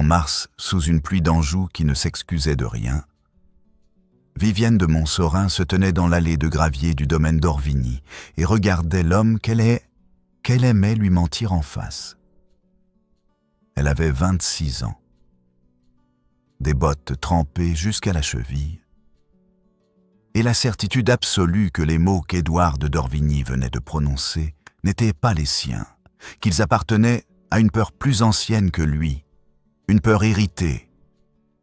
avant mars, sous une pluie d'Anjou qui ne s'excusait de rien, Vivienne de Montsorin se tenait dans l'allée de gravier du domaine d'Orvigny et regardait l'homme qu'elle aimait lui mentir en face. Elle avait 26 ans. Des bottes trempées jusqu'à la cheville, et la certitude absolue que les mots qu'Édouard de d'Orvigny venait de prononcer n'étaient pas les siens, qu'ils appartenaient à une peur plus ancienne que lui, une peur irritée,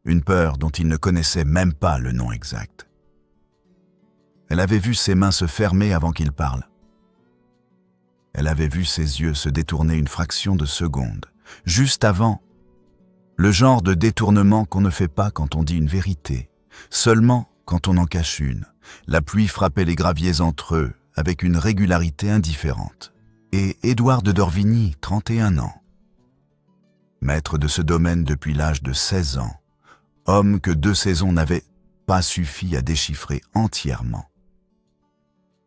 une peur dont il ne connaissait même pas le nom exact. Elle avait vu ses mains se fermer avant qu'il parle. Elle avait vu ses yeux se détourner une fraction de seconde, juste avant, le genre de détournement qu'on ne fait pas quand on dit une vérité, seulement quand on en cache une. La pluie frappait les graviers entre eux avec une régularité indifférente. Et Édouard de d'Orvigny, 31 ans, maître de ce domaine depuis l'âge de 16 ans, homme que 2 saisons n'avaient pas suffi à déchiffrer entièrement,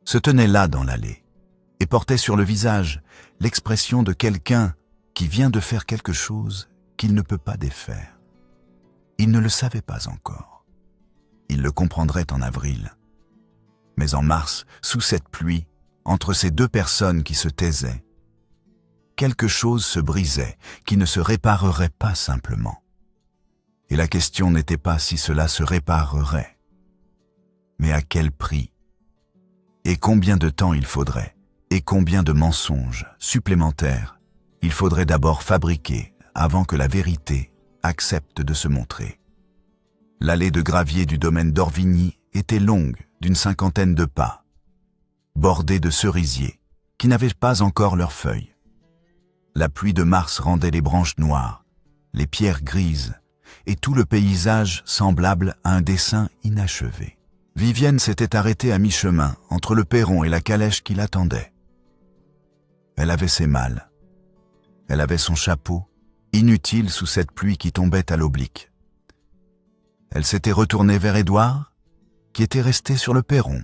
se tenait là dans l'allée et portait sur le visage l'expression de quelqu'un qui vient de faire quelque chose qu'il ne peut pas défaire. Il ne le savait pas encore. Il le comprendrait en avril. Mais en mars, sous cette pluie, entre ces 2 personnes qui se taisaient, quelque chose se brisait qui ne se réparerait pas simplement. Et la question n'était pas si cela se réparerait, mais à quel prix, et combien de temps il faudrait, et combien de mensonges supplémentaires il faudrait d'abord fabriquer avant que la vérité accepte de se montrer. L'allée de gravier du domaine d'Orvigny était longue d'une 50aine de pas, bordée de cerisiers qui n'avaient pas encore leurs feuilles. La pluie de mars rendait les branches noires, les pierres grises, et tout le paysage semblable à un dessin inachevé. Vivienne s'était arrêtée à mi-chemin entre le perron et la calèche qui l'attendait. Elle avait ses malles. Elle avait son chapeau, inutile sous cette pluie qui tombait à l'oblique. Elle s'était retournée vers Édouard, qui était resté sur le perron,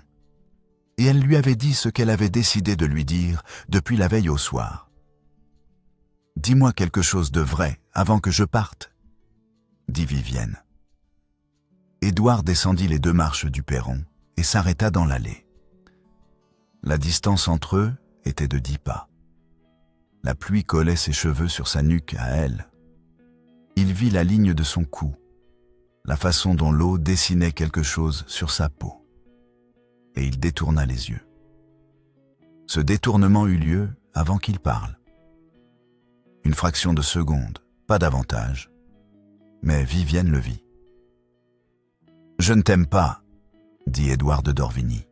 et elle lui avait dit ce qu'elle avait décidé de lui dire depuis la veille au soir. « Dis-moi quelque chose de vrai avant que je parte », dit Vivienne. Édouard descendit les 2 marches du perron et s'arrêta dans l'allée. La distance entre eux était de 10 pas. La pluie collait ses cheveux sur sa nuque à elle. Il vit la ligne de son cou, la façon dont l'eau dessinait quelque chose sur sa peau. Et il détourna les yeux. Ce détournement eut lieu avant qu'il parle. Une fraction de seconde, pas davantage, mais Vivienne le vit. « Je ne t'aime pas », dit Édouard de d'Orvigny.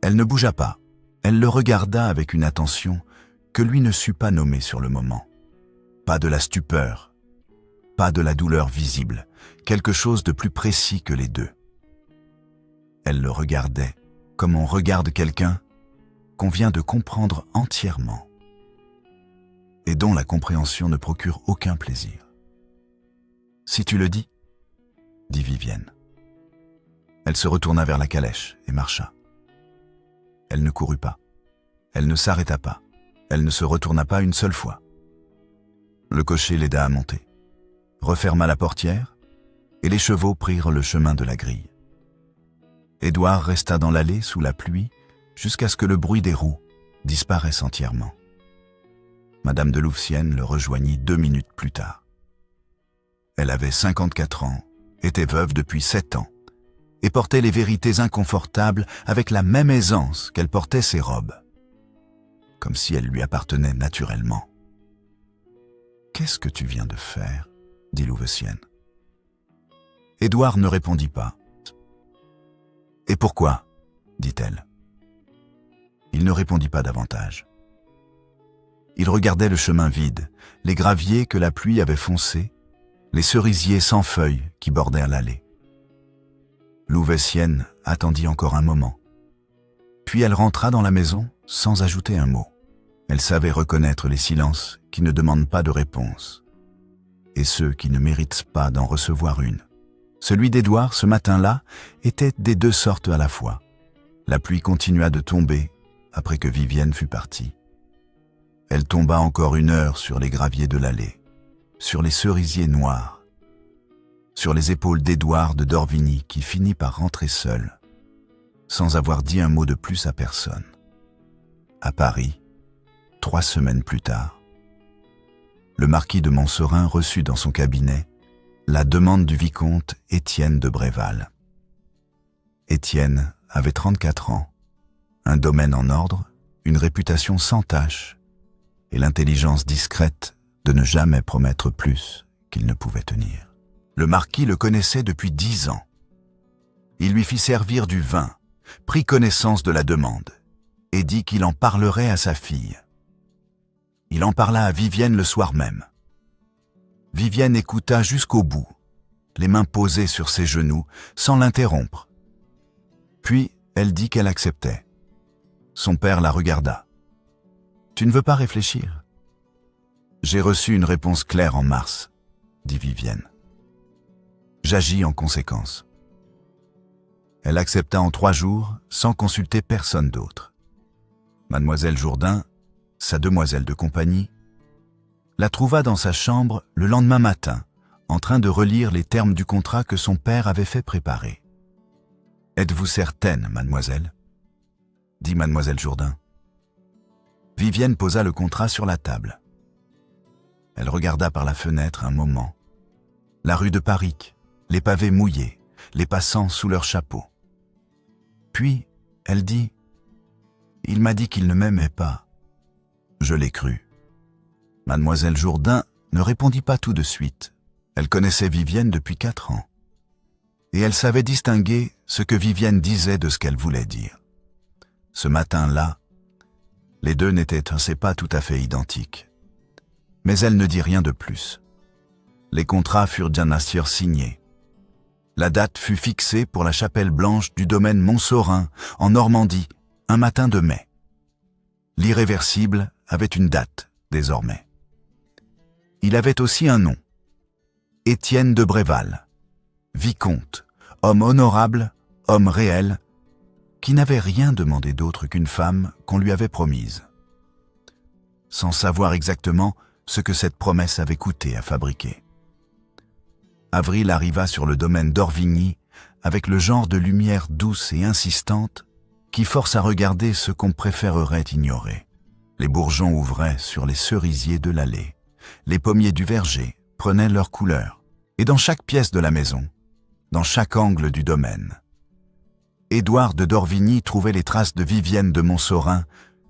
Elle ne bougea pas, elle le regarda avec une attention que lui ne sut pas nommer sur le moment. Pas de la stupeur, pas de la douleur visible, quelque chose de plus précis que les 2. Elle le regardait comme on regarde quelqu'un qu'on vient de comprendre entièrement et dont la compréhension ne procure aucun plaisir. « Si tu le dis, » dit Vivienne. Elle se retourna vers la calèche et marcha. Elle ne courut pas, elle ne s'arrêta pas, elle ne se retourna pas une seule fois. Le cocher l'aida à monter, referma la portière, et les chevaux prirent le chemin de la grille. Édouard resta dans l'allée sous la pluie jusqu'à ce que le bruit des roues disparaisse entièrement. Madame de Louveciennes le rejoignit 2 minutes plus tard. Elle avait 54 ans, était veuve depuis 7 ans, et portait les vérités inconfortables avec la même aisance qu'elle portait ses robes, comme si elles lui appartenaient naturellement. « Qu'est-ce que tu viens de faire ?» dit Louveciennes. Édouard ne répondit pas. « Et pourquoi ?» dit-elle. Il ne répondit pas davantage. Il regardait le chemin vide, les graviers que la pluie avait foncés, les cerisiers sans feuilles qui bordèrent l'allée. Louveciennes attendit encore un moment. Puis elle rentra dans la maison sans ajouter un mot. Elle savait reconnaître les silences qui ne demandent pas de réponse et ceux qui ne méritent pas d'en recevoir une. Celui d'Édouard, ce matin-là, était des 2 sortes à la fois. La pluie continua de tomber après que Vivienne fut partie. Elle tomba encore 1 heure sur les graviers de l'allée, sur les cerisiers noirs, sur les épaules d'Édouard de Dorvigny qui finit par rentrer seul, sans avoir dit un mot de plus à personne. À Paris, 3 semaines plus tard, le marquis de Montsorin reçut dans son cabinet la demande du vicomte Étienne de Bréval. Étienne avait 34 ans, un domaine en ordre, une réputation sans tache et l'intelligence discrète de ne jamais promettre plus qu'il ne pouvait tenir. Le marquis le connaissait depuis 10 ans. Il lui fit servir du vin, prit connaissance de la demande et dit qu'il en parlerait à sa fille. Il en parla à Vivienne le soir même. Vivienne écouta jusqu'au bout, les mains posées sur ses genoux, sans l'interrompre. Puis, elle dit qu'elle acceptait. Son père la regarda. « Tu ne veux pas réfléchir ?»« J'ai reçu une réponse claire en mars, » dit Vivienne. « J'agis en conséquence. » Elle accepta en 3 jours, sans consulter personne d'autre. Mademoiselle Jourdain, sa demoiselle de compagnie, la trouva dans sa chambre le lendemain matin, en train de relire les termes du contrat que son père avait fait préparer. « Êtes-vous certaine, mademoiselle ?» dit mademoiselle Jourdain. Vivienne posa le contrat sur la table. Elle regarda par la fenêtre un moment. La rue de Paris, les pavés mouillés, les passants sous leurs chapeaux. Puis, elle dit « Il m'a dit qu'il ne m'aimait pas. » Je l'ai cru. Mademoiselle Jourdain ne répondit pas tout de suite. Elle connaissait Vivienne depuis 4 ans. Et elle savait distinguer ce que Vivienne disait de ce qu'elle voulait dire. Ce matin-là, les deux n'étaient pas tout à fait identiques. Mais elle ne dit rien de plus. Les contrats furent bien sûr signés. La date fut fixée pour la chapelle blanche du domaine Montsorin, en Normandie, un matin de mai. L'irréversible avait une date, désormais. Il avait aussi un nom. Étienne de Bréval, vicomte, homme honorable, homme réel, qui n'avait rien demandé d'autre qu'une femme qu'on lui avait promise, sans savoir exactement ce que cette promesse avait coûté à fabriquer. Avril arriva sur le domaine d'Orvigny avec le genre de lumière douce et insistante qui force à regarder ce qu'on préférerait ignorer. Les bourgeons ouvraient sur les cerisiers de l'allée, les pommiers du verger prenaient leur couleur, et dans chaque pièce de la maison, dans chaque angle du domaine, Édouard de Dorvigny trouvait les traces de Vivienne de Montsorin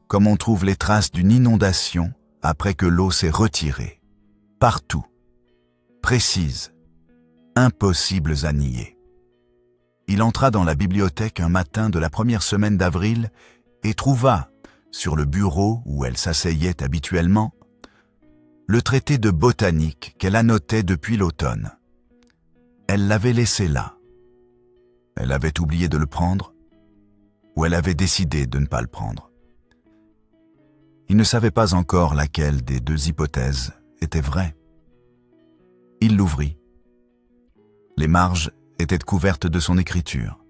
comme on trouve les traces d'une inondation après que l'eau s'est retirée. Partout, précises, impossibles à nier. Il entra dans la bibliothèque un matin de la première semaine d'avril et trouva, sur le bureau où elle s'asseyait habituellement, le traité de botanique qu'elle annotait depuis l'automne. Elle l'avait laissé là. Elle avait oublié de le prendre, ou elle avait décidé de ne pas le prendre. Il ne savait pas encore laquelle des 2 hypothèses était vraie. Il l'ouvrit. Les marges étaient couvertes de son écriture,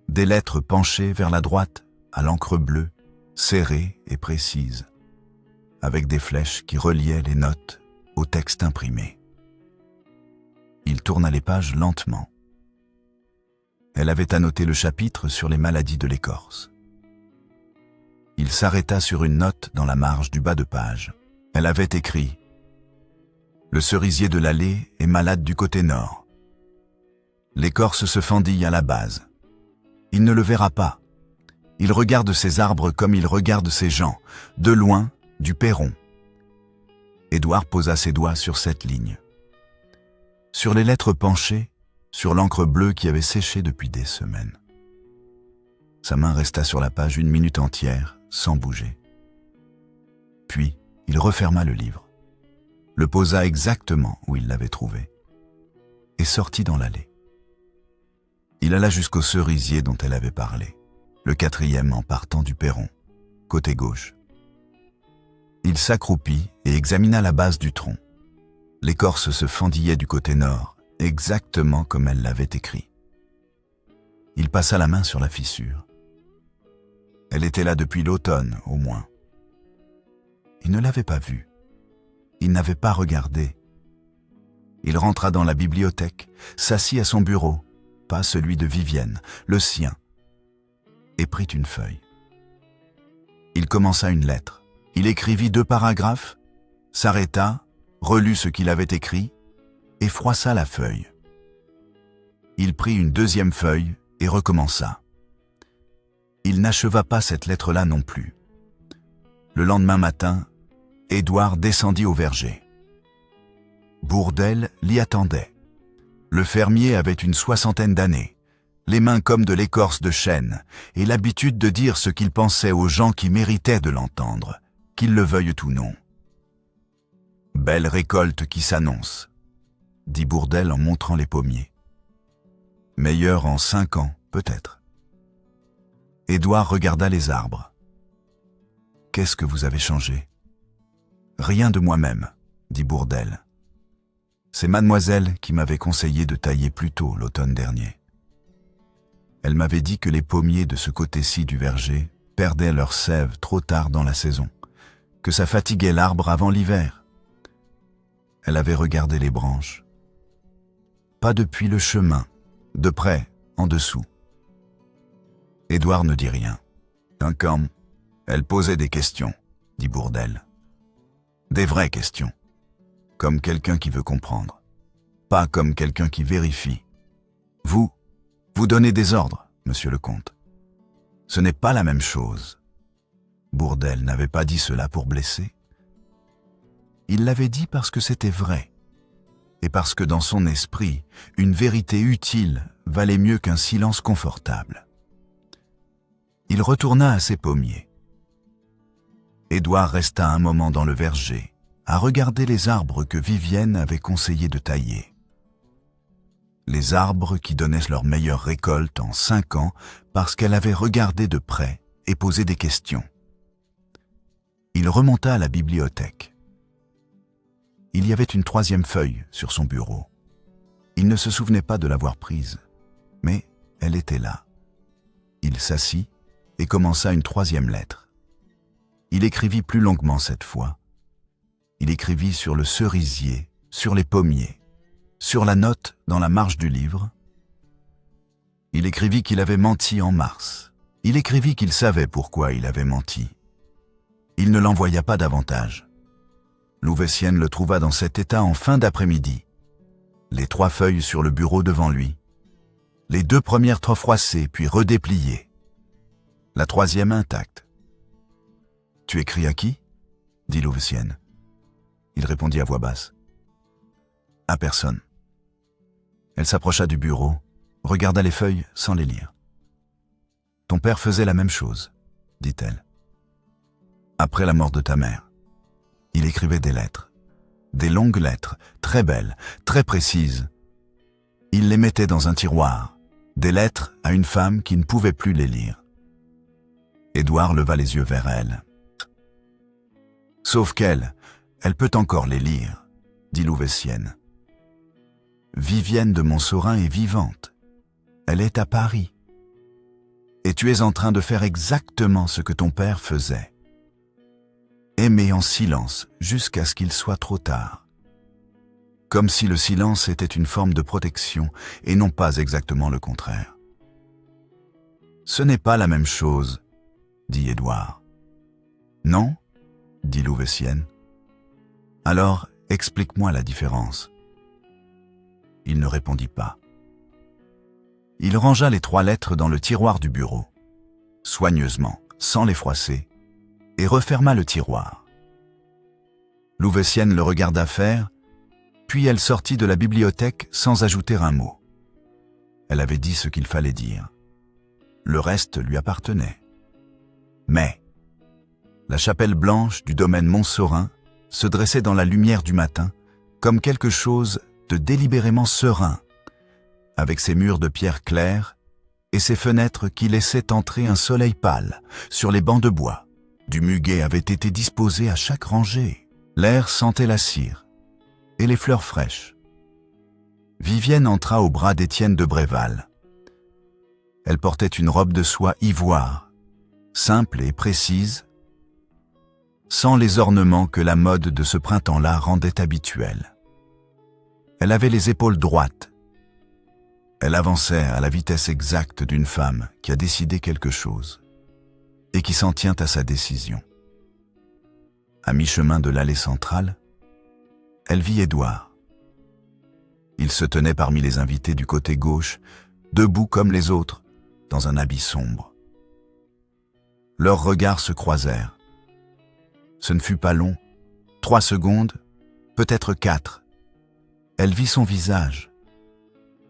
des lettres penchées vers la droite à l'encre bleue, serrées et précises, avec des flèches qui reliaient les notes au texte imprimé. Il tourna les pages lentement. Elle avait annoté le chapitre sur les maladies de l'écorce. Il s'arrêta sur une note dans la marge du bas de page. Elle avait écrit « Le cerisier de l'allée est malade du côté nord. L'écorce se fendille à la base. Il ne le verra pas. Il regarde ses arbres comme il regarde ses gens, de loin, du perron. » Édouard posa ses doigts sur cette ligne. Sur les lettres penchées, sur l'encre bleue qui avait séché depuis des semaines. Sa main resta sur la page 1 minute entière, sans bouger. Puis, il referma le livre, le posa exactement où il l'avait trouvé, et sortit dans l'allée. Il alla jusqu'au cerisier dont elle avait parlé, le 4e en partant du perron, côté gauche. Il s'accroupit et examina la base du tronc. L'écorce se fendillait du côté nord, exactement comme elle l'avait écrit. Il passa la main sur la fissure. Elle était là depuis l'automne, au moins. Il ne l'avait pas vue. Il n'avait pas regardé. Il rentra dans la bibliothèque, s'assit à son bureau, pas celui de Vivienne, le sien, et prit une feuille. Il commença une lettre. Il écrivit 2 paragraphes, s'arrêta, relut ce qu'il avait écrit et froissa la feuille. Il prit une 2e feuille et recommença. Il n'acheva pas cette lettre-là non plus. Le lendemain matin, Édouard descendit au verger. Bourdelle l'y attendait. Le fermier avait une 60aine d'années, les mains comme de l'écorce de chêne et l'habitude de dire ce qu'il pensait aux gens qui méritaient de l'entendre, qu'ils le veuillent ou non. « Belle récolte qui s'annonce », dit Bourdelle en montrant les pommiers. « Meilleur en 5 ans, peut-être. » Édouard regarda les arbres. « Qu'est-ce que vous avez changé ?»« Rien de moi-même, » dit Bourdelle. « C'est mademoiselle qui m'avait conseillé de tailler plus tôt l'automne dernier. Elle m'avait dit que les pommiers de ce côté-ci du verger perdaient leur sève trop tard dans la saison, que ça fatiguait l'arbre avant l'hiver. Elle avait regardé les branches. Pas depuis le chemin, de près, en dessous. Édouard ne dit rien. Quand elle posait des questions, dit Bourdelle. Des vraies questions. Comme quelqu'un qui veut comprendre. Pas comme quelqu'un qui vérifie. Vous donnez des ordres, monsieur le comte. Ce n'est pas la même chose. Bourdelle n'avait pas dit cela pour blesser. Il l'avait dit parce que c'était vrai, et parce que dans son esprit, une vérité utile valait mieux qu'un silence confortable. Il retourna à ses pommiers. Édouard resta un moment dans le verger, à regarder les arbres que Vivienne avait conseillé de tailler. Les arbres qui donnaient leur meilleure récolte en 5 ans parce qu'elle avait regardé de près et posé des questions. Il remonta à la bibliothèque. Il y avait une 3e feuille sur son bureau. Il ne se souvenait pas de l'avoir prise, mais elle était là. Il s'assit et commença une 3e lettre. Il écrivit plus longuement cette fois. Il écrivit sur le cerisier, sur les pommiers, sur la note dans la marge du livre. Il écrivit qu'il avait menti en mars. Il écrivit qu'il savait pourquoi il avait menti. Il ne l'envoya pas davantage. Louvecienne le trouva dans cet état en fin d'après-midi. Les 3 feuilles sur le bureau devant lui. Les 2 premières trop froissées puis redépliées. La 3e intacte. « Tu écris à qui ?» dit Louvecienne. Il répondit à voix basse. « À personne. » Elle s'approcha du bureau, regarda les feuilles sans les lire. « Ton père faisait la même chose, » dit-elle. « Après la mort de ta mère, il écrivait des lettres, des longues lettres, très belles, très précises. Il les mettait dans un tiroir, des lettres à une femme qui ne pouvait plus les lire. » Édouard leva les yeux vers elle. « Sauf qu'elle peut encore les lire, » dit Louvecienne. « Vivienne de Montsorin est vivante. Elle est à Paris. Et tu es en train de faire exactement ce que ton père faisait. Aimer en silence jusqu'à ce qu'il soit trop tard. Comme si le silence était une forme de protection et non pas exactement le contraire. Ce n'est pas la même chose, dit Édouard. Non, dit Louvecienne. Alors, explique-moi la différence. Il ne répondit pas. Il rangea les 3 lettres dans le tiroir du bureau, soigneusement, sans les froisser, et referma le tiroir. Louvecienne le regarda faire, puis elle sortit de la bibliothèque sans ajouter un mot. Elle avait dit ce qu'il fallait dire. Le reste lui appartenait. Mais la chapelle blanche du domaine Montsorin se dressait dans la lumière du matin comme quelque chose de délibérément serein, avec ses murs de pierre claire et ses fenêtres qui laissaient entrer un soleil pâle sur les bancs de bois. Du muguet avait été disposé à chaque rangée. L'air sentait la cire et les fleurs fraîches. Vivienne entra au bras d'Étienne de Bréval. Elle portait une robe de soie ivoire, simple et précise, sans les ornements que la mode de ce printemps-là rendait habituels. Elle avait les épaules droites. Elle avançait à la vitesse exacte d'une femme qui a décidé quelque chose et qui s'en tient à sa décision. À mi-chemin de l'allée centrale, elle vit Édouard. Il se tenait parmi les invités du côté gauche, debout comme les autres, dans un habit sombre. Leurs regards se croisèrent. Ce ne fut pas long, 3 secondes, peut-être 4. Elle vit son visage.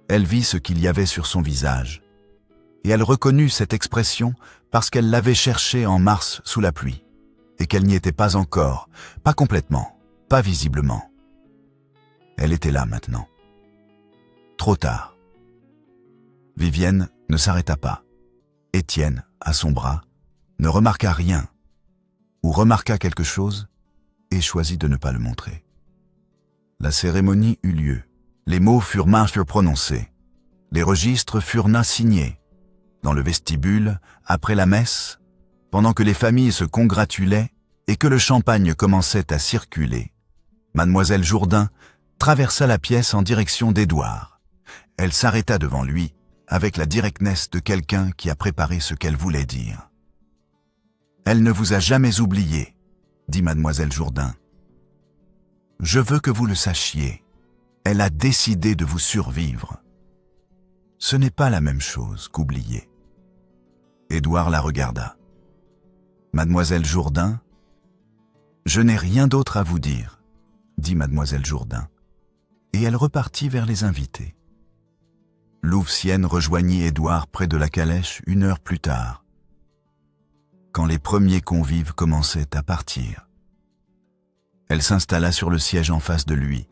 Elle vit ce qu'il y avait sur son visage. Et elle reconnut cette expression parce qu'elle l'avait cherchée en mars sous la pluie, et qu'elle n'y était pas encore, pas complètement, pas visiblement. Elle était là maintenant. Trop tard. Vivienne ne s'arrêta pas. Étienne, à son bras, ne remarqua rien, ou remarqua quelque chose, et choisit de ne pas le montrer. La cérémonie eut lieu. Les mots furent prononcés. Les registres furent signés. Dans le vestibule, après la messe, pendant que les familles se congratulaient et que le champagne commençait à circuler, Mademoiselle Jourdain traversa la pièce en direction d'Édouard. Elle s'arrêta devant lui avec la directness de quelqu'un qui a préparé ce qu'elle voulait dire. « Elle ne vous a jamais oublié, » dit Mademoiselle Jourdain. « Je veux que vous le sachiez. Elle a décidé de vous survivre. Ce n'est pas la même chose qu'oublier. » Édouard la regarda. « Mademoiselle Jourdain, je n'ai rien d'autre à vous dire, » dit Mademoiselle Jourdain, et elle repartit vers les invités. Louvecienne rejoignit Édouard près de la calèche 1 heure plus tard, quand les premiers convives commençaient à partir. Elle s'installa sur le siège en face de lui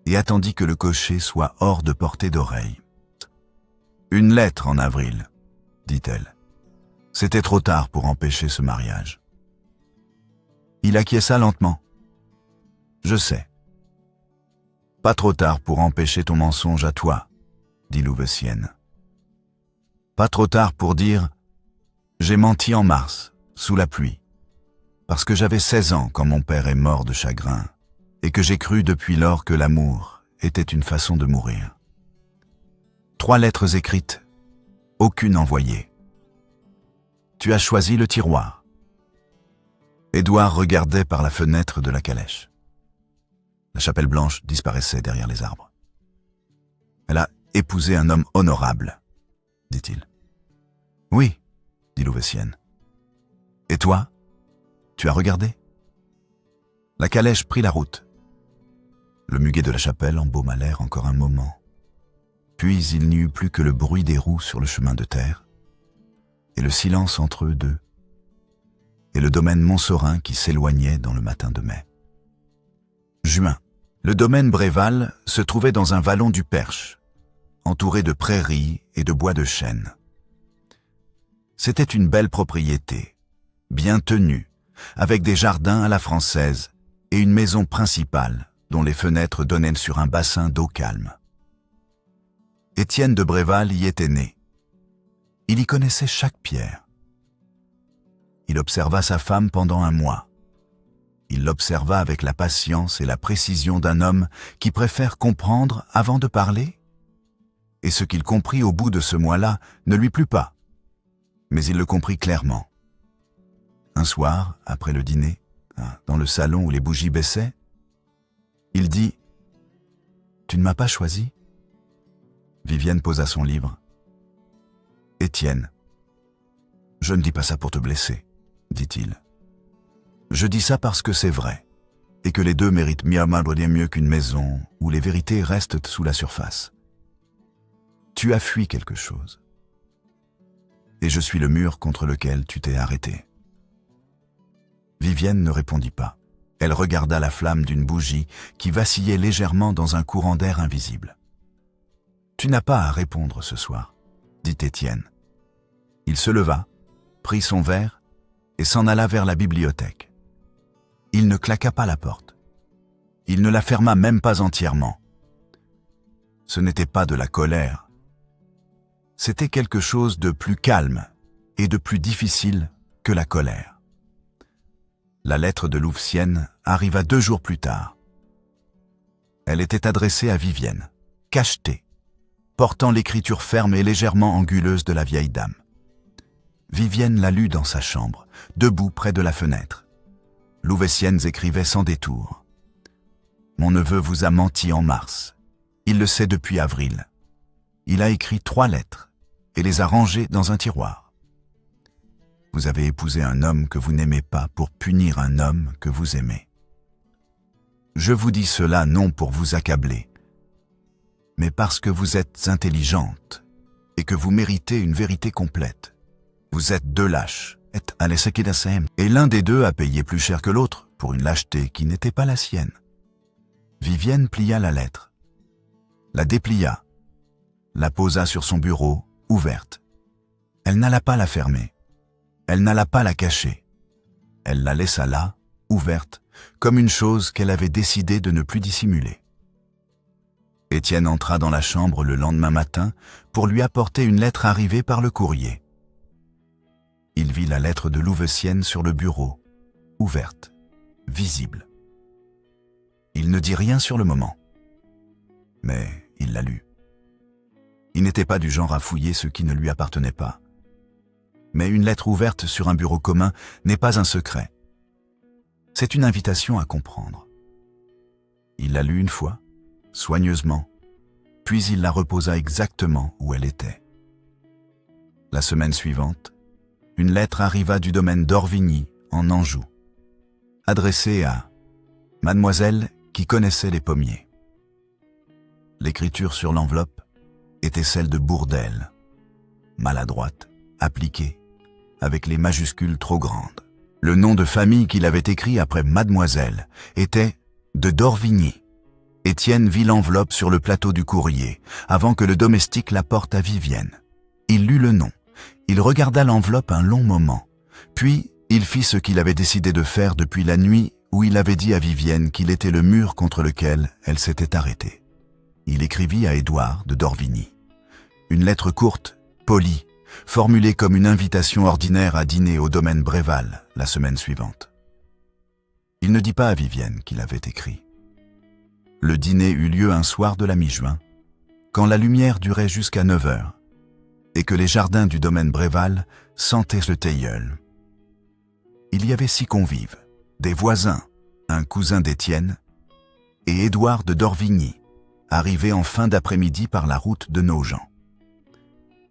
et attendit que le cocher soit hors de portée d'oreille. « Une lettre en avril, » dit-elle. C'était trop tard pour empêcher ce mariage. Il acquiesça lentement. « Je sais. »« Pas trop tard pour empêcher ton mensonge à toi, » dit Louvecienne. « Pas trop tard pour dire « J'ai menti en mars, sous la pluie, parce que j'avais 16 ans quand mon père est mort de chagrin et que j'ai cru depuis lors que l'amour était une façon de mourir. » 3 lettres écrites, aucune envoyée. Tu as choisi le tiroir. Édouard regardait par la fenêtre de la calèche. La chapelle blanche disparaissait derrière les arbres. Elle a épousé un homme honorable, dit-il. Oui, dit Louvecienne. Et toi, tu as regardé? La calèche prit la route. Le muguet de la chapelle embauma l'air encore un moment. Puis il n'y eut plus que le bruit des roues sur le chemin de terre, et le silence entre eux deux, et le domaine Montsorin qui s'éloignait dans le matin de mai. Juin. Le domaine Bréval se trouvait dans un vallon du Perche, entouré de prairies et de bois de chêne. C'était une belle propriété, bien tenue, avec des jardins à la française et une maison principale dont les fenêtres donnaient sur un bassin d'eau calme. Étienne de Bréval y était né. Il y connaissait chaque pierre. Il observa sa femme pendant 1 mois. Il l'observa avec la patience et la précision d'un homme qui préfère comprendre avant de parler. Et ce qu'il comprit au bout de ce mois-là ne lui plut pas, mais il le comprit clairement. Un soir, après le dîner, dans le salon où les bougies baissaient, il dit « Tu ne m'as pas choisi ?» Vivienne posa son livre. « Étienne, je ne dis pas ça pour te blesser, » dit-il. « Je dis ça parce que c'est vrai, et que les deux méritent mieux qu'une maison où les vérités restent sous la surface. Tu as fui quelque chose, et je suis le mur contre lequel tu t'es arrêté. » Vivienne ne répondit pas. Elle regarda la flamme d'une bougie qui vacillait légèrement dans un courant d'air invisible. « Tu n'as pas à répondre ce soir, » dit Étienne. Il se leva, prit son verre et s'en alla vers la bibliothèque. Il ne claqua pas la porte. Il ne la ferma même pas entièrement. Ce n'était pas de la colère. C'était quelque chose de plus calme et de plus difficile que la colère. La lettre de Louvecienne arriva 2 jours plus tard. Elle était adressée à Vivienne, cachetée, portant l'écriture ferme et légèrement anguleuse de la vieille dame. Vivienne la lut dans sa chambre, debout près de la fenêtre. Louveciennes écrivait sans détour. « Mon neveu vous a menti en mars. Il le sait depuis avril. Il a écrit 3 lettres et les a rangées dans un tiroir. Vous avez épousé un homme que vous n'aimez pas pour punir un homme que vous aimez. Je vous dis cela non pour vous accabler, mais parce que vous êtes intelligente et que vous méritez une vérité complète. Vous êtes 2 lâches, et l'un des 2 a payé plus cher que l'autre pour une lâcheté qui n'était pas la sienne. » Vivienne plia la lettre, la déplia, la posa sur son bureau, ouverte. Elle n'alla pas la fermer, elle n'alla pas la cacher. Elle la laissa là, ouverte, comme une chose qu'elle avait décidé de ne plus dissimuler. Étienne entra dans la chambre le lendemain matin pour lui apporter une lettre arrivée par le courrier. Il vit la lettre de Louveciennes sur le bureau, ouverte, visible. Il ne dit rien sur le moment, mais il la lut. Il n'était pas du genre à fouiller ce qui ne lui appartenait pas. Mais une lettre ouverte sur un bureau commun n'est pas un secret. C'est une invitation à comprendre. Il la lut une fois, soigneusement, puis il la reposa exactement où elle était. La semaine suivante, une lettre arriva du domaine d'Orvigny, en Anjou, adressée à Mademoiselle qui connaissait les pommiers. L'écriture sur l'enveloppe était celle de Bourdelle, maladroite, appliquée, avec les majuscules trop grandes. Le nom de famille qu'il avait écrit après Mademoiselle était de d'Orvigny. Étienne vit l'enveloppe sur le plateau du courrier, avant que le domestique la porte à Vivienne. Il lut le nom. Il regarda l'enveloppe un long moment, puis il fit ce qu'il avait décidé de faire depuis la nuit où il avait dit à Vivienne qu'il était le mur contre lequel elle s'était arrêtée. Il écrivit à Édouard de d'Orvigny. Une lettre courte, polie, formulée comme une invitation ordinaire à dîner au domaine Bréval la semaine suivante. Il ne dit pas à Vivienne qu'il avait écrit. Le dîner eut lieu un soir de la mi-juin, quand la lumière durait jusqu'à 9 heures, et que les jardins du domaine Bréval sentaient le tilleul. Il y avait 6 convives, des voisins, un cousin d'Étienne, et Édouard de d'Orvigny, arrivé en fin d'après-midi par la route de Nogent.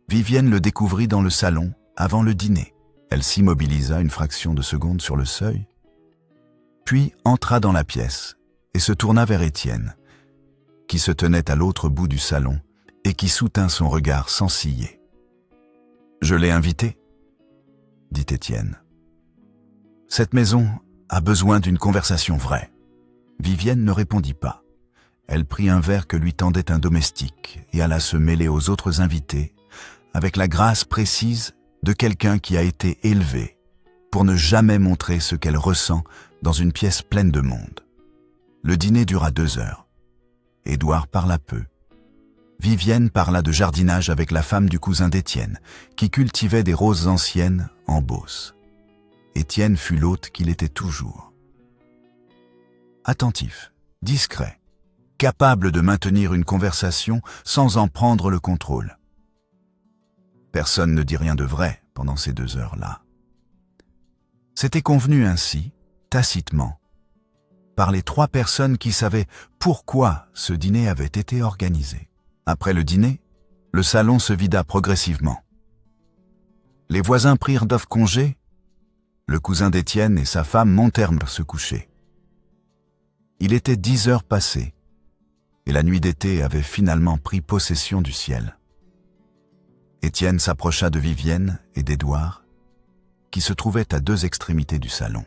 Vivienne le découvrit dans le salon avant le dîner. Elle s'immobilisa une fraction de seconde sur le seuil, puis entra dans la pièce et se tourna vers Étienne, qui se tenait à l'autre bout du salon et qui soutint son regard sans ciller. « Je l'ai invité, » dit Étienne. « Cette maison a besoin d'une conversation vraie. » Vivienne ne répondit pas. Elle prit un verre que lui tendait un domestique et alla se mêler aux autres invités avec la grâce précise de quelqu'un qui a été élevé pour ne jamais montrer ce qu'elle ressent dans une pièce pleine de monde. Le dîner dura 2 heures. Édouard parla peu. Vivienne parla de jardinage avec la femme du cousin d'Étienne, qui cultivait des roses anciennes en Beauce. Étienne fut l'hôte qu'il était toujours. Attentif, discret, capable de maintenir une conversation sans en prendre le contrôle. Personne ne dit rien de vrai pendant ces 2 heures-là. C'était convenu ainsi, tacitement, par les 3 personnes qui savaient pourquoi ce dîner avait été organisé. Après le dîner, le salon se vida progressivement. Les voisins prirent congé, le cousin d'Étienne et sa femme montèrent se coucher. Il était 10 heures passées, et la nuit d'été avait finalement pris possession du ciel. Étienne s'approcha de Vivienne et d'Édouard, qui se trouvaient à 2 extrémités du salon.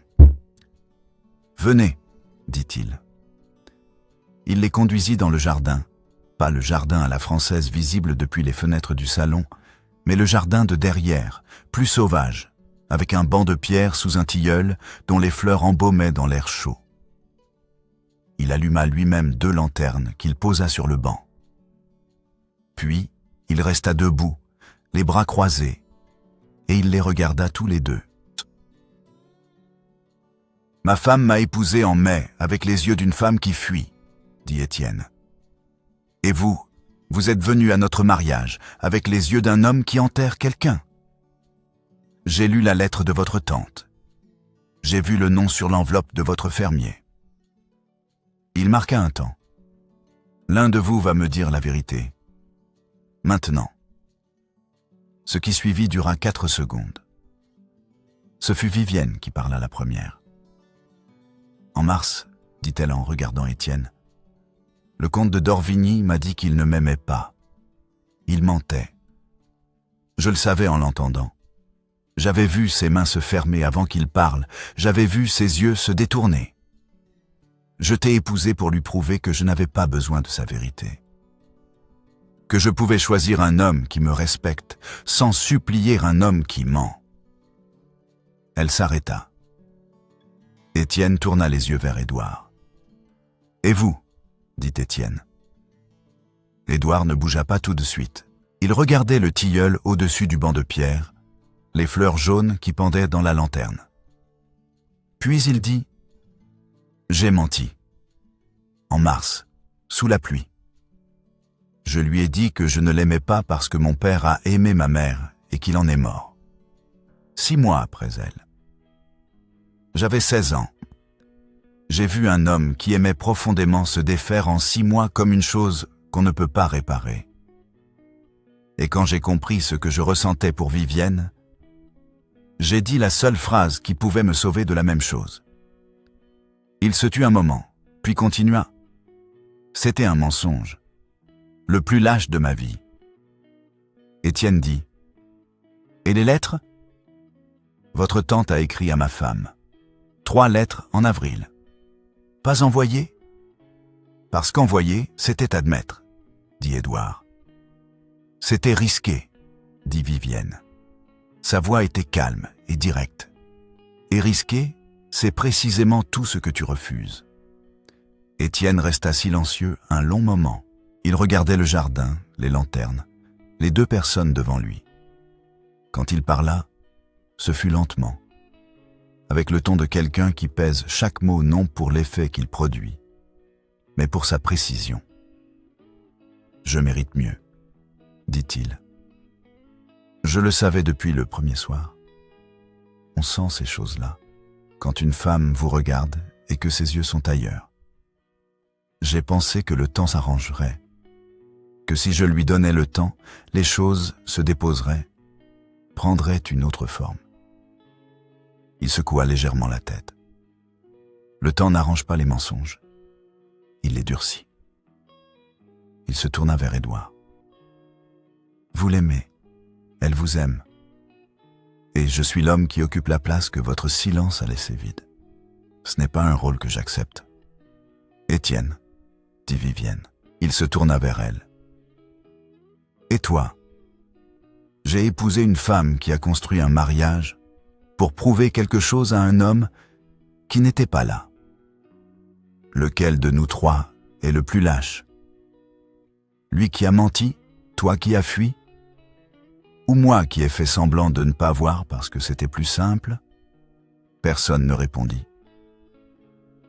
« Venez, » dit-il. Il les conduisit dans le jardin, pas le jardin à la française visible depuis les fenêtres du salon, mais le jardin de derrière, plus sauvage, avec un banc de pierre sous un tilleul dont les fleurs embaumaient dans l'air chaud. Il alluma lui-même 2 lanternes qu'il posa sur le banc. Puis, il resta debout, les bras croisés, et il les regarda tous les 2. « Ma femme m'a épousé en mai avec les yeux d'une femme qui fuit, » dit Étienne. Et vous, vous êtes venu à notre mariage avec les yeux d'un homme qui enterre quelqu'un. J'ai lu la lettre de votre tante. J'ai vu le nom sur l'enveloppe de votre fermier. Il marqua un temps. L'un de vous va me dire la vérité. Maintenant. Ce qui suivit dura 4 secondes. Ce fut Vivienne qui parla la première. En mars, dit-elle en regardant Étienne, le comte de Dorvigny m'a dit qu'il ne m'aimait pas. Il mentait. Je le savais en l'entendant. J'avais vu ses mains se fermer avant qu'il parle, j'avais vu ses yeux se détourner. Je t'ai épousé pour lui prouver que je n'avais pas besoin de sa vérité. Que je pouvais choisir un homme qui me respecte, sans supplier un homme qui ment. Elle s'arrêta. Étienne tourna les yeux vers Édouard. « Et vous ?» dit Étienne. Édouard ne bougea pas tout de suite. Il regardait le tilleul au-dessus du banc de pierre, les fleurs jaunes qui pendaient dans la lanterne. Puis il dit « J'ai menti. En mars, sous la pluie. Je lui ai dit que je ne l'aimais pas parce que mon père a aimé ma mère et qu'il en est mort. 6 mois après elle. J'avais 16 ans. J'ai vu un homme qui aimait profondément se défaire en 6 mois comme une chose qu'on ne peut pas réparer. Et quand j'ai compris ce que je ressentais pour Vivienne, j'ai dit la seule phrase qui pouvait me sauver de la même chose. Il se tut un moment, puis continua. C'était un mensonge, le plus lâche de ma vie. Étienne dit « Et les lettres ? Votre tante a écrit à ma femme. 3 lettres en avril. Pas envoyées ? Parce qu'envoyer, c'était admettre, dit Édouard. C'était risqué, dit Vivienne. Sa voix était calme et directe. Et risqué, c'est précisément tout ce que tu refuses. Étienne resta silencieux un long moment. Il regardait le jardin, les lanternes, les 2 personnes devant lui. Quand il parla, ce fut lentement, avec le ton de quelqu'un qui pèse chaque mot non pour l'effet qu'il produit, mais pour sa précision. « Je mérite mieux, dit-il. Je le savais depuis le premier soir. On sent ces choses-là, quand une femme vous regarde et que ses yeux sont ailleurs. J'ai pensé que le temps s'arrangerait, que si je lui donnais le temps, les choses se déposeraient, prendraient une autre forme. » Il secoua légèrement la tête. Le temps n'arrange pas les mensonges. Il les durcit. Il se tourna vers Édouard. Vous l'aimez. Elle vous aime. Et je suis l'homme qui occupe la place que votre silence a laissée vide. Ce n'est pas un rôle que j'accepte. Étienne, dit Vivienne. Il se tourna vers elle. Et toi ? J'ai épousé une femme qui a construit un mariage pour prouver quelque chose à un homme qui n'était pas là. Lequel de nous 3 est le plus lâche ? Lui qui a menti, toi qui as fui ? Ou moi qui ai fait semblant de ne pas voir parce que c'était plus simple ? Personne ne répondit.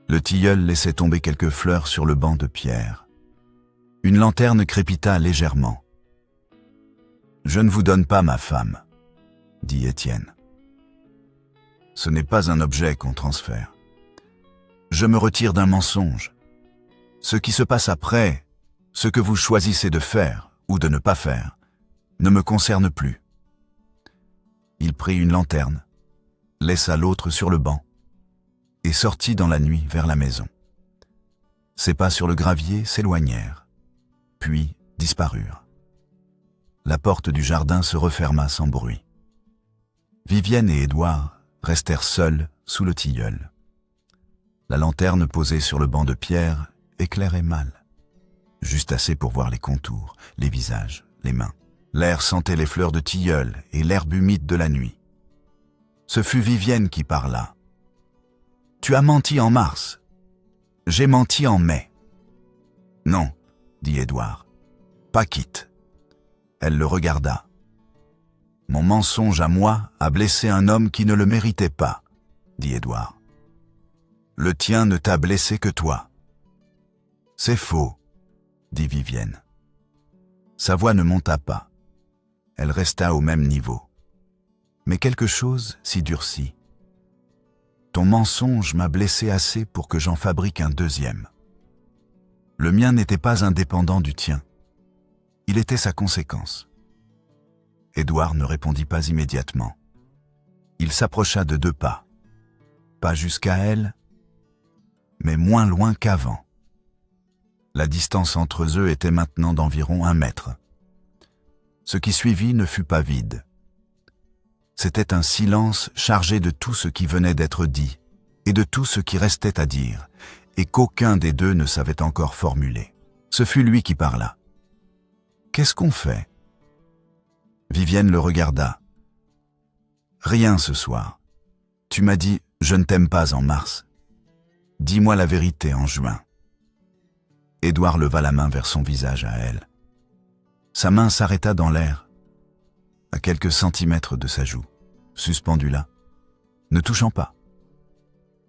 Le tilleul laissait tomber quelques fleurs sur le banc de pierre. Une lanterne crépita légèrement. « Je ne vous donne pas ma femme, » dit Étienne. « Ce n'est pas un objet qu'on transfère. Je me retire d'un mensonge. Ce qui se passe après, ce que vous choisissez de faire ou de ne pas faire, ne me concerne plus. » Il prit une lanterne, laissa l'autre sur le banc et sortit dans la nuit vers la maison. Ses pas sur le gravier s'éloignèrent, puis disparurent. La porte du jardin se referma sans bruit. Vivienne et Édouard restèrent seuls sous le tilleul. La lanterne posée sur le banc de pierre éclairait mal, juste assez pour voir les contours, les visages, les mains. L'air sentait les fleurs de tilleul et l'herbe humide de la nuit. Ce fut Vivienne qui parla. « Tu as menti en mars. J'ai menti en mai. »« Non, » dit Édouard. « Pas quitte. » Elle le regarda. « Mon mensonge à moi a blessé un homme qui ne le méritait pas, » dit Édouard. « Le tien ne t'a blessé que toi. » C'est faux, dit Vivienne. Sa voix ne monta pas. Elle resta au même niveau. Mais quelque chose s'y durcit. Ton mensonge m'a blessé assez pour que j'en fabrique un deuxième. Le mien n'était pas indépendant du tien. Il était sa conséquence. Édouard ne répondit pas immédiatement. Il s'approcha de 2 pas. Pas jusqu'à elle, mais moins loin qu'avant. La distance entre eux était maintenant d'environ 1 mètre. Ce qui suivit ne fut pas vide. C'était un silence chargé de tout ce qui venait d'être dit et de tout ce qui restait à dire, et qu'aucun des deux ne savait encore formuler. Ce fut lui qui parla. « Qu'est-ce qu'on fait ?» Vivienne le regarda. « Rien ce soir. Tu m'as dit « je ne t'aime pas » en mars. Dis-moi la vérité en juin. » Édouard leva la main vers son visage à elle. Sa main s'arrêta dans l'air, à quelques centimètres de sa joue, suspendue là, ne touchant pas.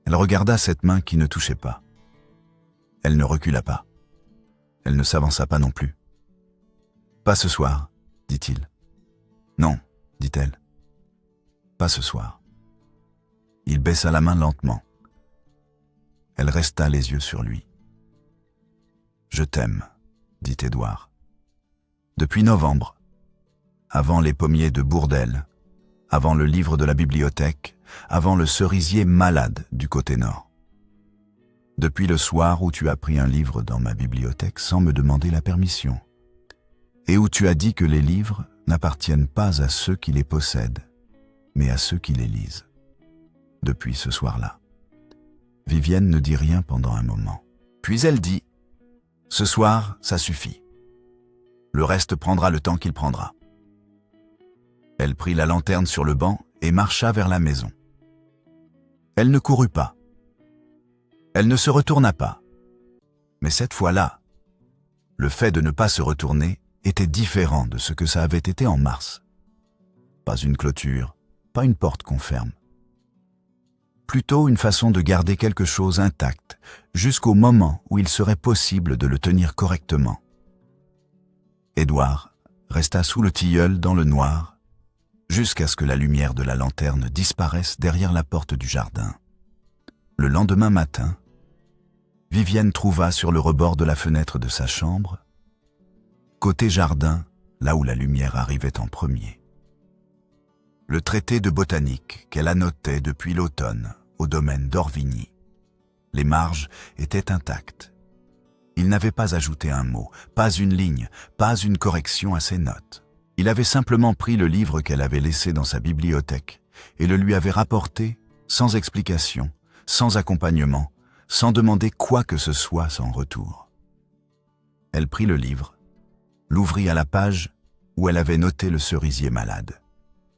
Elle regarda cette main qui ne touchait pas. Elle ne recula pas. Elle ne s'avança pas non plus. « Pas ce soir, dit-il. »« Non, dit-elle. Pas ce soir. » Il baissa la main lentement. Elle resta les yeux sur lui. « Je t'aime, dit Édouard. Depuis novembre, avant les pommiers de Bourdelle, avant le livre de la bibliothèque, avant le cerisier malade du côté nord. Depuis le soir où tu as pris un livre dans ma bibliothèque sans me demander la permission, et où tu as dit que les livres n'appartiennent pas à ceux qui les possèdent, mais à ceux qui les lisent. Depuis ce soir-là. » Vivienne ne dit rien pendant un moment. Puis elle dit « Ce soir, ça suffit. Le reste prendra le temps qu'il prendra. » Elle prit la lanterne sur le banc et marcha vers la maison. Elle ne courut pas. Elle ne se retourna pas. Mais cette fois-là, le fait de ne pas se retourner était différent de ce que ça avait été en mars. Pas une clôture, pas une porte qu'on ferme. Plutôt une façon de garder quelque chose intact jusqu'au moment où il serait possible de le tenir correctement. Édouard resta sous le tilleul dans le noir jusqu'à ce que la lumière de la lanterne disparaisse derrière la porte du jardin. Le lendemain matin, Vivienne trouva sur le rebord de la fenêtre de sa chambre, côté jardin, là où la lumière arrivait en premier, le traité de botanique qu'elle annotait depuis l'automne au domaine d'Orvigny. Les marges étaient intactes. Il n'avait pas ajouté un mot, pas une ligne, pas une correction à ses notes. Il avait simplement pris le livre qu'elle avait laissé dans sa bibliothèque et le lui avait rapporté sans explication, sans accompagnement, sans demander quoi que ce soit en retour. Elle prit le livre, l'ouvrit à la page où elle avait noté le cerisier malade.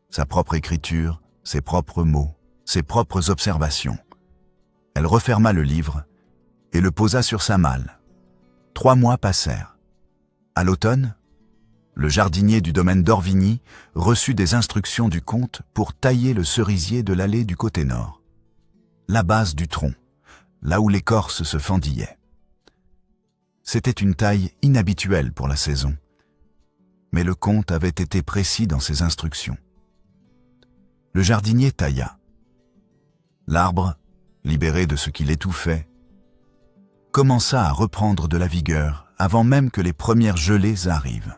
Sa propre écriture, ses propres mots, ses propres observations. Elle referma le livre et le posa sur sa malle. 3 mois passèrent. À l'automne, le jardinier du domaine d'Orvigny reçut des instructions du comte pour tailler le cerisier de l'allée du côté nord, la base du tronc, là où l'écorce se fendillait. C'était une taille inhabituelle pour la saison, mais le comte avait été précis dans ses instructions. Le jardinier tailla. L'arbre, libéré de ce qui l'étouffait, commença à reprendre de la vigueur avant même que les premières gelées arrivent.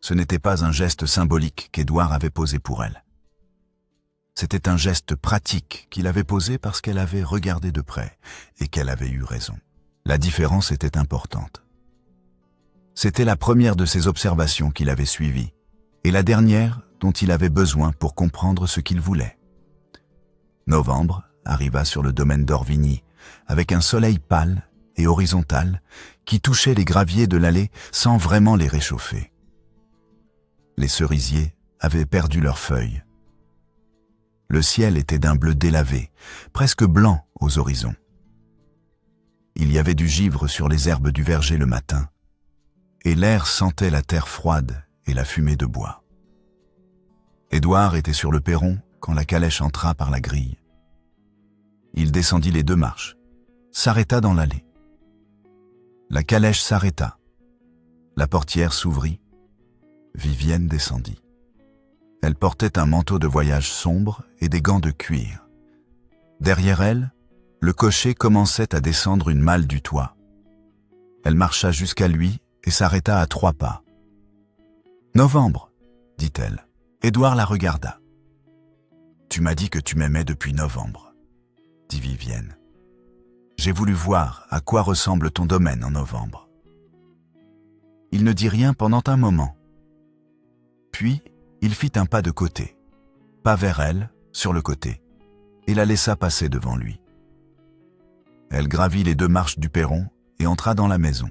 Ce n'était pas un geste symbolique qu'Édouard avait posé pour elle. C'était un geste pratique qu'il avait posé parce qu'elle avait regardé de près et qu'elle avait eu raison. La différence était importante. C'était la première de ses observations qu'il avait suivies et la dernière dont il avait besoin pour comprendre ce qu'il voulait. Novembre arriva sur le domaine d'Orvigny avec un soleil pâle et horizontal qui touchait les graviers de l'allée sans vraiment les réchauffer. Les cerisiers avaient perdu leurs feuilles. Le ciel était d'un bleu délavé, presque blanc aux horizons. Il y avait du givre sur les herbes du verger le matin, et l'air sentait la terre froide et la fumée de bois. Édouard était sur le perron quand la calèche entra par la grille. Il descendit les 2 marches, s'arrêta dans l'allée. La calèche s'arrêta. La portière s'ouvrit. Vivienne descendit. Elle portait un manteau de voyage sombre et des gants de cuir. Derrière elle, le cocher commençait à descendre une malle du toit. Elle marcha jusqu'à lui et s'arrêta à 3 pas. « Novembre, dit-elle. Édouard la regarda. « Tu m'as dit que tu m'aimais depuis novembre, dit Vivienne. J'ai voulu voir à quoi ressemble ton domaine en novembre. » Il ne dit rien pendant un moment. Puis, il fit un pas de côté, pas vers elle, sur le côté, et la laissa passer devant lui. Elle gravit les 2 marches du perron et entra dans la maison.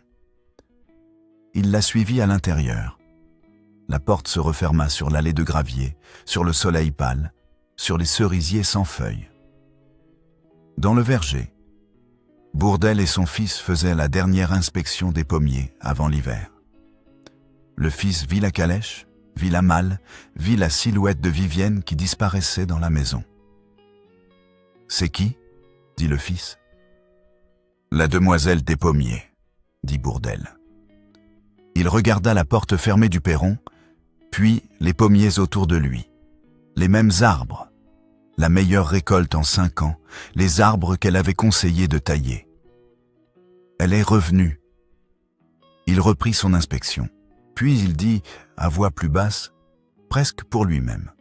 Il la suivit à l'intérieur. La porte se referma sur l'allée de gravier, sur le soleil pâle, sur les cerisiers sans feuilles. Dans le verger, Bourdelle et son fils faisaient la dernière inspection des pommiers avant l'hiver. Le fils vit la calèche, vit la malle, vit la silhouette de Vivienne qui disparaissait dans la maison. « C'est qui ?» dit le fils. « La demoiselle des pommiers, » dit Bourdelle. Il regarda la porte fermée du perron, puis les pommiers autour de lui. Les mêmes arbres, la meilleure récolte en 5 ans, les arbres qu'elle avait conseillé de tailler. Elle est revenue. Il reprit son inspection, puis il dit, à voix plus basse, presque pour lui-même.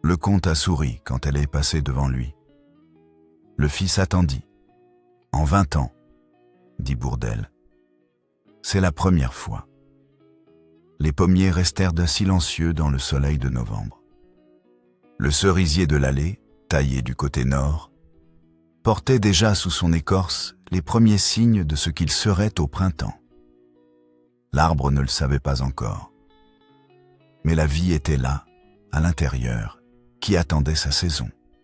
Le comte a souri quand elle est passée devant lui. Le fils attendit. « En 20 ans, dit Bourdelle. C'est la première fois. » Les pommiers restèrent silencieux dans le soleil de novembre. Le cerisier de l'allée, taillé du côté nord, portait déjà sous son écorce les premiers signes de ce qu'il serait au printemps. L'arbre ne le savait pas encore. Mais la vie était là, à l'intérieur, qui attendait sa saison.